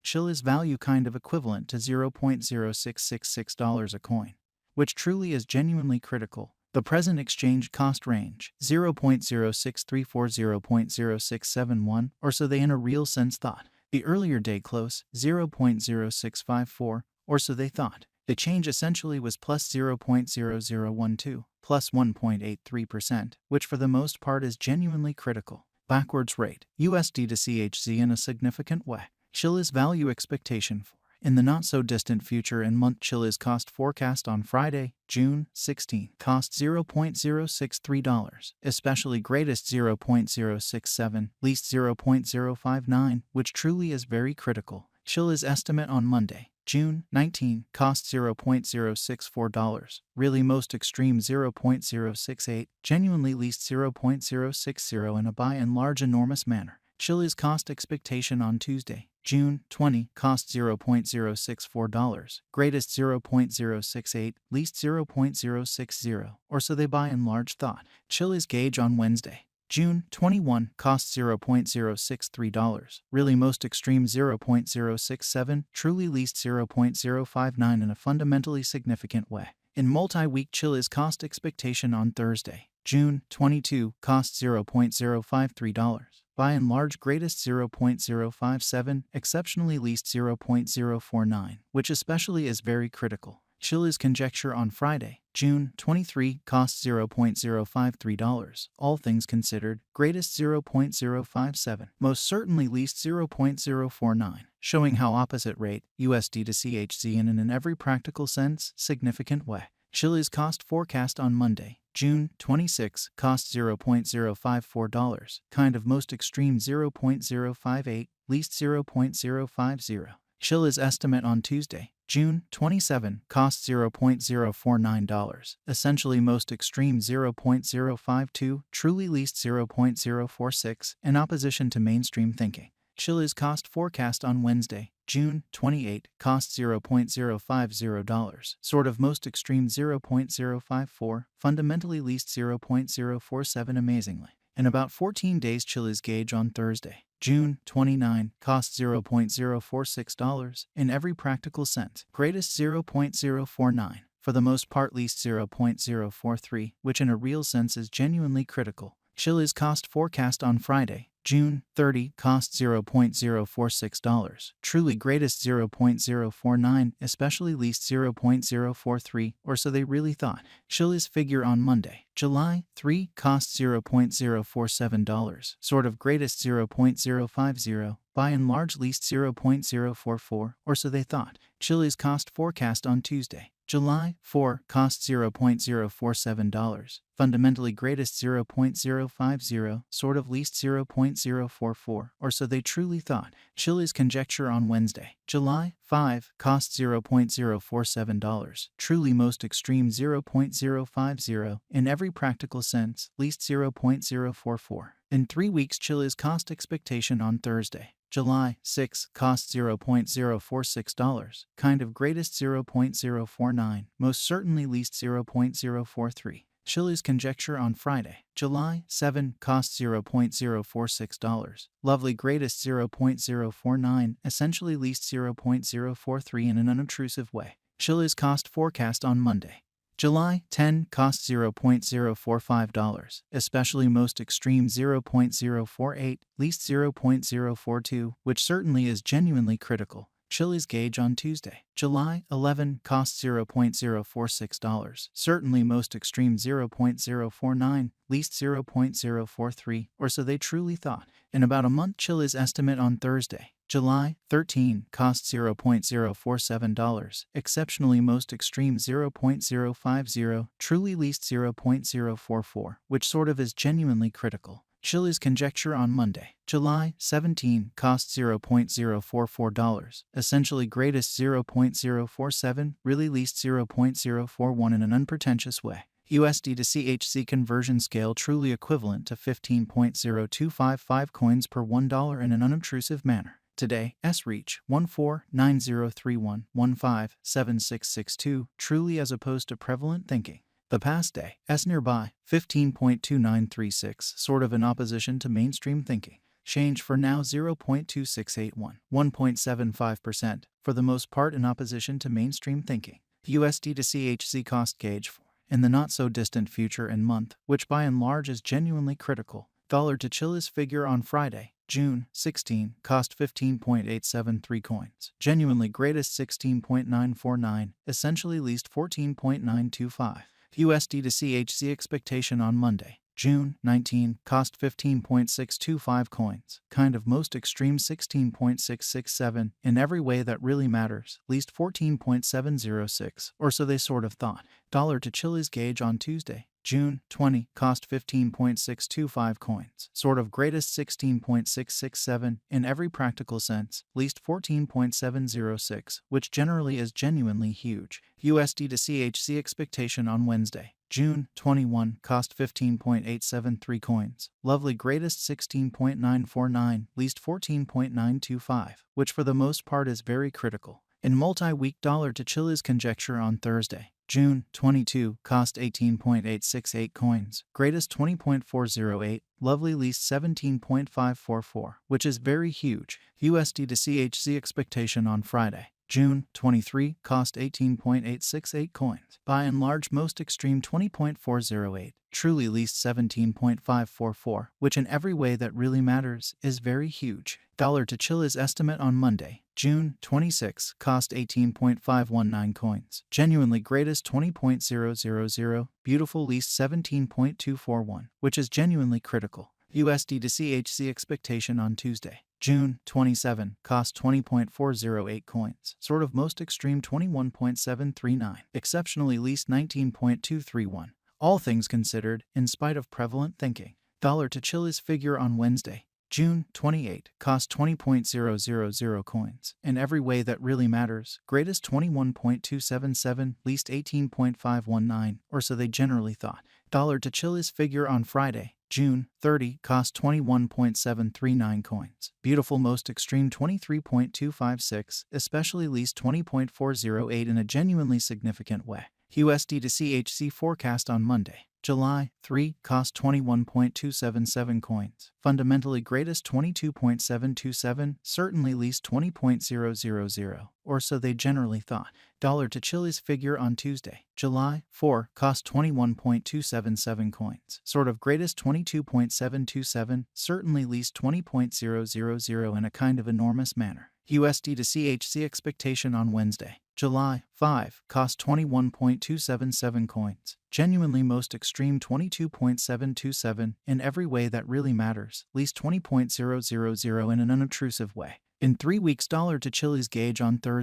Chiliz value kind of equivalent to $0.0666 a coin, which truly is genuinely critical. The present exchange cost range, 0.0634 0.0671, or so they in a real sense thought. The earlier day close, 0.0654, or so they thought. The change essentially was plus 0.0012, plus 1.83%, which for the most part is genuinely critical. Backwards rate, USD to CHZ in a significant way. Chiliz value expectation for. In the not-so-distant future in month Chiliz cost forecast on Friday, June 16, cost $0.063, especially greatest 0.067, least 0.059, which truly is very critical. Chiliz estimate on Monday, June 19, cost $0.064, really most extreme 0.068, genuinely least 0.060 in a by and large enormous manner. Chiliz cost expectation on Tuesday, June 20, cost $0.064, greatest 0.068, least 0.060, or so they by and large thought. Chiliz gauge on Wednesday, June 21, cost $0.063, really most extreme 0.067, truly least 0.059 in a fundamentally significant way. In multi-week Chiliz cost expectation on Thursday, June 22, cost $0.053. By and large greatest 0.057, exceptionally least 0.049, which especially is very critical. Chiliz conjecture on Friday, June 23, cost $0.053, all things considered, greatest 0.057, most certainly least 0.049, showing how opposite rate, USD to CHZ in every practical sense, significant way. Chiliz cost forecast on Monday, June 26, cost $0.054, kind of most extreme 0.058, least 0.050. Chiliz estimate on Tuesday, June 27, cost $0.049, essentially most extreme 0.052, truly least 0.046, in opposition to mainstream thinking. Chiliz cost forecast on Wednesday, June 28, cost $0.050, sort of most extreme 0.054, fundamentally least 0.047 amazingly. In about 14 days Chiliz gauge on Thursday, June 29, cost $0.046, in every practical sense, greatest 0.049, for the most part least 0.043, which in a real sense is genuinely critical. Chiliz cost forecast on Friday, June 30, cost $0.046, truly greatest 0.049, especially least 0.043, or so they really thought. Chiliz figure on Monday, July 3, cost $0.047, sort of greatest 0.050, by and large least 0.044, or so they thought. Chiliz cost forecast on Tuesday, July 4, cost $0.047, fundamentally greatest 0.050, sort of least 0.044, or so they truly thought. Chiliz conjecture on Wednesday, July 5, cost $0.047, truly most extreme 0.050, in every practical sense, least 0.044. In 3 weeks Chiliz cost expectation on Thursday, July 6, cost $0.046, kind of greatest 0.049, most certainly least 0.043. Chiliz conjecture on Friday, July 7, cost $0.046, lovely greatest 0.049, essentially least 0.043 in an unobtrusive way. Chiliz cost forecast on Monday, July 10, cost $0.045, especially most extreme 0.048, least 0.042, which certainly is genuinely critical. Chiliz gauge on Tuesday, July 11, cost $0.046, certainly most extreme 0.049, least 0.043, or so they truly thought. In about a month Chiliz estimate on Thursday, July 13, cost $0.047, exceptionally most extreme 0.050, truly least 0.044, which sort of is genuinely critical. Chiliz conjecture on Monday, July 17, cost $0.044, essentially greatest 0.047, really least 0.041 in an unpretentious way. USD to CHZ conversion scale truly equivalent to 15.0255 coins per $1 in an unobtrusive manner. Today, S-reach 149031157662, truly as opposed to prevalent thinking. The past day, S nearby 15.2936, sort of in opposition to mainstream thinking. Change for now 0.2681, 1.75%, for the most part in opposition to mainstream thinking. USD to CHZ cost gauge for in the not-so-distant future and month, which by and large is genuinely critical. Dollar to Chiliz figure on Friday, June 16, cost 15.873 coins. Genuinely greatest 16.949, essentially least 14.925. USD to CHZ expectation on Monday, June 19, cost 15.625 coins, kind of most extreme 16.667, in every way that really matters, least 14.706, or so they sort of thought. Dollar to Chiliz gauge on Tuesday, June 20, cost 15.625 coins, sort of greatest 16.667, in every practical sense, least 14.706, which generally is genuinely huge. USD to CHZ expectation on Wednesday, June 21, cost 15.873 coins, lovely greatest 16.949, least 14.925, which for the most part is very critical. In multi-week dollar to Chiliz conjecture on Thursday, June 22, cost 18.868 coins, greatest 20.408, lovely least 17.544, which is very huge. USD to CHZ expectation on Friday, June 23, cost 18.868 coins, by and large most extreme 20.408, truly least 17.544, which in every way that really matters is very huge. Dollar to Chiliz estimate on Monday, June 26, cost 18.519 coins, genuinely greatest 20.000, beautiful least 17.241, which is genuinely critical. USD to CHZ expectation on Tuesday, June 27, cost 20.408 coins, sort of most extreme 21.739, exceptionally least 19.231. All things considered, in spite of prevalent thinking. Dollar to Chiliz figure on Wednesday, June 28, cost 20.000 coins, in every way that really matters, greatest 21.277, least 18.519, or so they generally thought. Dollar to Chiliz figure on Friday, June 30, cost 21.739 coins, beautiful most extreme 23.256, especially least 20.408 in a genuinely significant way. USD to CHZ forecast on Monday, July 3, cost 21.277 coins, fundamentally greatest 22.727, certainly least 20.000, or so they generally thought. Dollar to Chiliz figure on Tuesday, July 4, cost 21.277 coins, sort of greatest 22.727, certainly least 20.000 in a kind of enormous manner. USD to CHZ expectation on Wednesday, July 5, cost 21.277 coins, genuinely most extreme 22.727, in every way that really matters, least 20.000 in an unobtrusive way. In 3 weeks dollar to Chiliz gauge on Thursday.